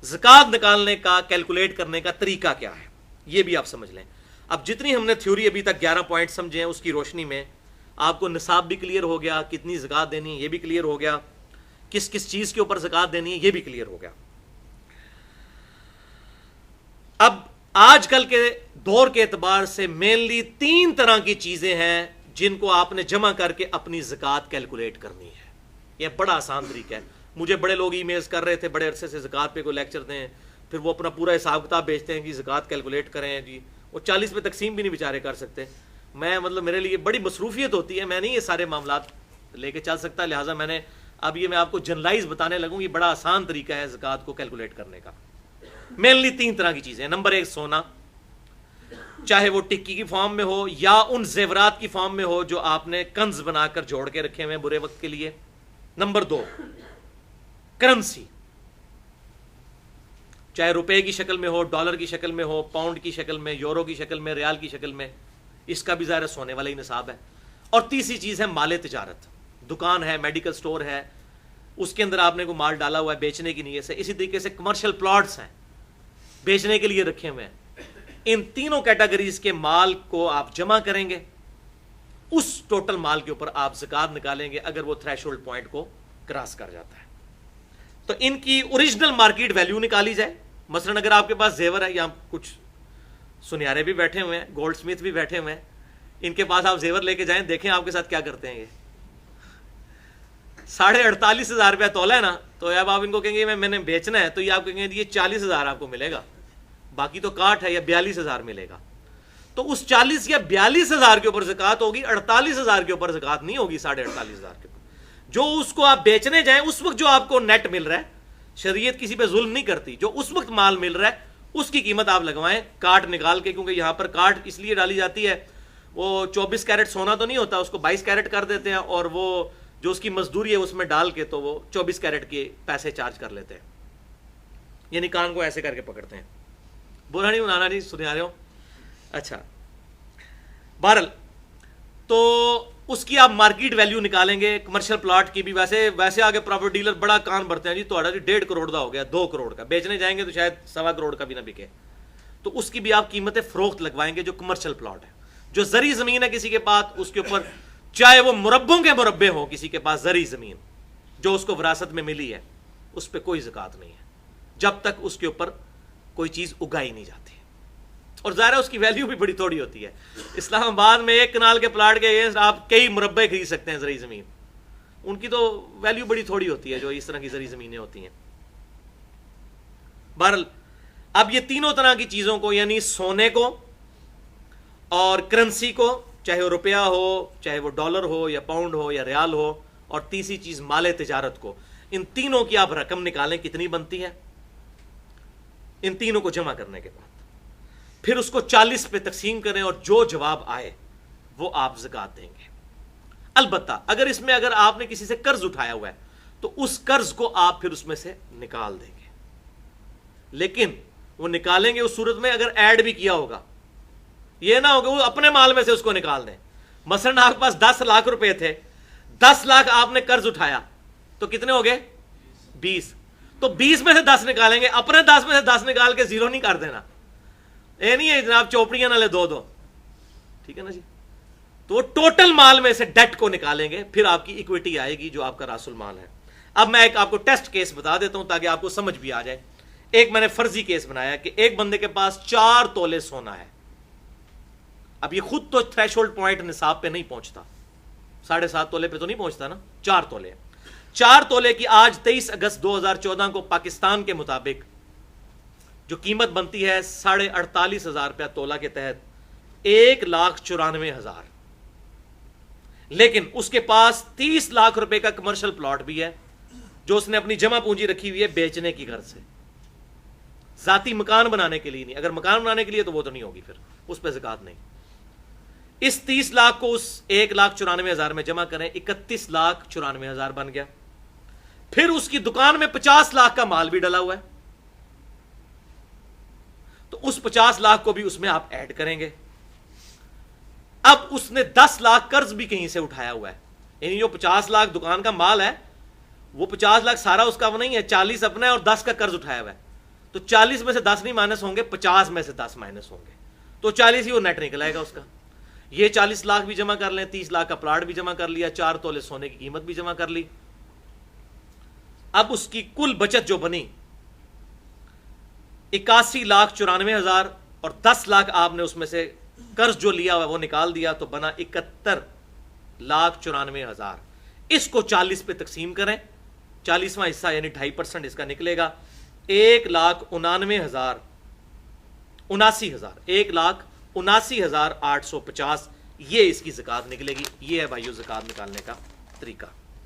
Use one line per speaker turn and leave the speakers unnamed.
زکات نکالنے کا کیلکولیٹ کرنے کا طریقہ کیا ہے یہ بھی آپ سمجھ لیں. اب جتنی ہم نے تھیوری ابھی تک 11 پوائنٹ سمجھے ہیں اس کی روشنی میں آپ کو نصاب بھی کلیئر ہو گیا, کتنی زکات دینی ہے یہ بھی کلیئر ہو گیا, کس کس چیز کے اوپر زکات دینی ہے یہ بھی کلیئر ہو گیا. اب آج کل کے دور کے اعتبار سے مینلی 3 طرح کی چیزیں ہیں جن کو آپ نے جمع کر کے اپنی زکات کیلکولیٹ کرنی ہے. یہ بڑا آسان طریقہ ہے. مجھے بڑے لوگ ای میلز کر رہے تھے بڑے عرصے سے زکات پہ کوئی لیکچر دیں, پھر وہ اپنا پورا حساب کتاب بیچتے ہیں کہ زکات کیلکولیٹ کریں جی, وہ 40 پہ تقسیم بھی نہیں بیچارے کر سکتے. میں مطلب میرے لیے بڑی مصروفیت ہوتی ہے, میں نہیں یہ سارے معاملات لے کے چل سکتا, لہٰذا میں نے اب یہ میں آپ کو جنرلائز بتانے لگوں. یہ بڑا آسان طریقہ ہے زکات کو کیلکولیٹ کرنے کا. مینلی 3 طرح کی چیزیں. نمبر 1 سونا, چاہے وہ ٹکی کی فارم میں ہو یا ان زیورات کی فارم میں ہو جو آپ نے کنز بنا کر جوڑ کے رکھے ہوئے ہیں برے وقت کے لیے. نمبر 2 کرنسی, چاہے روپے کی شکل میں ہو, ڈالر کی شکل میں ہو, پاؤنڈ کی شکل میں, یورو کی شکل میں, ریال کی شکل میں, اس کا بھی ظاہر سونے والا ہی نصاب ہے. اور تیسری چیز ہے مال تجارت, دکان ہے, میڈیکل سٹور ہے, اس کے اندر آپ نے کوئی مال ڈالا ہوا ہے بیچنے کی نیت سے. اسی طریقے سے کمرشل پلاٹس ہیں بیچنے کے لیے رکھے ہوئے ہیں. ان تینوں کیٹیگریز کے مال کو آپ جمع کریں گے, اس ٹوٹل مال کے اوپر آپ زکات نکالیں گے اگر وہ تھریش ہولڈ پوائنٹ کو کراس کر جاتا ہے. تو ان کی اوریجنل مارکیٹ ویلیو نکالی جائے. مثلا اگر آپ کے پاس زیور ہے, یا کچھ سنیارے بھی بیٹھے ہوئے ہیں, گولڈ سمتھ بھی بیٹھے ہوئے ہیں, ان کے پاس آپ زیور لے کے جائیں, دیکھیں آپ کے ساتھ کیا کرتے ہیں. یہ 48,500 روپیہ تولا ہے نا, تو اب آپ ان کو کہیں گے میں نے بیچنا ہے, تو یہ آپ کہیں گے یہ 40,000 آپ کو ملے گا, باقی تو کاٹ ہے, یا 42,000 ملے گا. تو اس 40 یا 42,000 کے اوپر زکات ہوگی, 48,000 کے اوپر زکات نہیں ہوگی. 48,500 کے اوپر جو اس کو آپ بیچنے جائیں اس وقت جو آپ کو نیٹ مل رہا ہے, شریعت کسی پہ ظلم نہیں کرتی, جو اس وقت مال مل رہا ہے اس کی قیمت آپ لگوائیں کاٹ نکال کے. کیونکہ یہاں پر کاٹ اس لیے ڈالی جاتی ہے, وہ 24 کیرٹ سونا تو نہیں ہوتا, اس کو 22 کیرٹ کر دیتے ہیں, اور وہ جو اس کی مزدوری ہے اس میں ڈال کے تو وہ 24 کیرٹ کے پیسے چارج کر لیتے ہیں. یعنی کان کو ایسے کر کے پکڑتے ہیں. برا نہیں بنانا, نہیں سنے آ رہے ہو. اچھا, بہرحال تو اس کی آپ مارکیٹ ویلیو نکالیں گے. کمرشل پلاٹ کی بھی ویسے آگے پراپرٹی ڈیلر بڑا کان بھرتے ہیں, جی تو 1.5 کروڑ کا ہو گیا, 2 کروڑ کا بیچنے جائیں گے تو شاید 1.25 کروڑ کا بھی نہ بکے. تو اس کی بھی آپ قیمت فروخت لگوائیں گے جو کمرشل پلاٹ ہے. جو زرعی زمین ہے کسی کے پاس, اس کے اوپر چاہے وہ مربوں کے مربے ہوں, کسی کے پاس زرعی زمین جو اس کو وراثت میں ملی ہے, اس پہ کوئی زکات نہیں ہے جب تک اس کے اوپر کوئی چیز اگائی نہیں جاتی. اور ظاہر ہے اس کی ویلیو بھی بڑی تھوڑی ہوتی ہے. اسلام آباد میں 1 کنال کے پلاٹ کے آپ کئی مربع خرید سکتے ہیں زرعی زمین, ان کی تو ویلیو بڑی تھوڑی ہوتی ہے جو اس طرح کی زرعی زمینیں ہوتی ہیں. بہرحال اب یہ تینوں طرح کی چیزوں کو, یعنی سونے کو اور کرنسی کو, چاہے وہ روپیہ ہو, چاہے وہ ڈالر ہو یا پاؤنڈ ہو یا ریال ہو, اور تیسری چیز مال تجارت کو, ان تینوں کی آپ رقم نکالیں کتنی بنتی ہے. ان تینوں کو جمع کرنے کے بعد پھر اس کو 40 پہ تقسیم کریں, اور جو جواب آئے وہ آپ زکات دیں گے. البتہ اگر آپ نے کسی سے قرض اٹھایا ہوا ہے تو اس قرض کو آپ پھر اس میں سے نکال دیں گے, لیکن وہ نکالیں گے اس صورت میں اگر ایڈ بھی کیا ہوگا. یہ نہ ہوگا وہ اپنے مال میں سے اس کو نکال دیں. مثلا آپ کے پاس 10 لاکھ روپے تھے, 10 لاکھ آپ نے قرض اٹھایا, تو کتنے ہو گئے 20, تو 20 میں سے 10 نکالیں گے, اپنے 10 میں سے 10 نکال کے 0 نہیں کر دینا. یہ نہیں ہے جناب چوپڑیاں نہ لے 2 ٹھیک ہے نا جی. تو وہ ٹوٹل مال میں سے ڈیٹ کو نکالیں گے, پھر آپ کی ایکویٹی آئے گی جو آپ کا راس المال ہے. اب میں ایک آپ کو ٹیسٹ کیس بتا دیتا ہوں تاکہ آپ کو سمجھ بھی آ جائے. ایک میں نے فرضی کیس بنایا کہ ایک بندے کے پاس 4 تولے سونا ہے. اب یہ خود تو تھریش ہولڈ پوائنٹ نصاب پہ نہیں پہنچتا, 7.5 تولے پہ تو نہیں پہنچتا نا, 4 تولے. 4 تولے کی آج 23 اگست 2014 کو پاکستان کے مطابق جو قیمت بنتی ہے 48,500 روپیہ تولہ کے تحت 1,94,000. لیکن اس کے پاس 30 لاکھ روپے کا کمرشل پلاٹ بھی ہے جو اس نے اپنی جمع پونجی رکھی ہوئی ہے بیچنے کی غرض سے, ذاتی مکان بنانے کے لیے نہیں. اگر مکان بنانے کے لیے تو وہ تو نہیں ہوگی, پھر اس پہ زکات نہیں. اس 30 لاکھ کو اس 1,94,000 میں جمع کریں, 31,94,000 بن گیا. پھر اس کی دکان میں 50 لاکھ کا مال بھی ڈلا ہوا ہے, تو اس 50 لاکھ کو بھی اس میں آپ ایڈ کریں گے. اب اس نے 10 لاکھ قرض بھی کہیں سے اٹھایا ہوا ہے, یعنی جو 50 لاکھ دکان کا مال ہے وہ 50 لاکھ سارا اس کا نہیں ہے, 40 اپنا ہے اور 10 کا قرض اٹھایا ہوا ہے. تو 40 میں سے 10 نہیں مائنس ہوں گے، 50 میں سے 10 مائنس ہوں گے، تو 40 ہی وہ نیٹ نکل آئے گا اس کا۔ یہ 40 لاکھ بھی جمع کر لیں، 30 لاکھ کا پلاٹ بھی جمع کر لیا، 4 تولے سونے کی قیمت بھی جمع کر لی۔ اب اس کی کل بچت جو بنی 81,94,000 اور 10 لاکھ آپ نے اس میں سے قرض جو لیا ہوا وہ نکال دیا، تو بنا 71,94,000۔ اس کو 40 پہ تقسیم کریں، 40واں حصہ یعنی 2.5% اس کا نکلے گا 1,79,000 1,79,850، یہ اس کی زکوٰۃ نکلے گی۔ یہ ہے بھائیو زکوٰۃ نکالنے کا طریقہ۔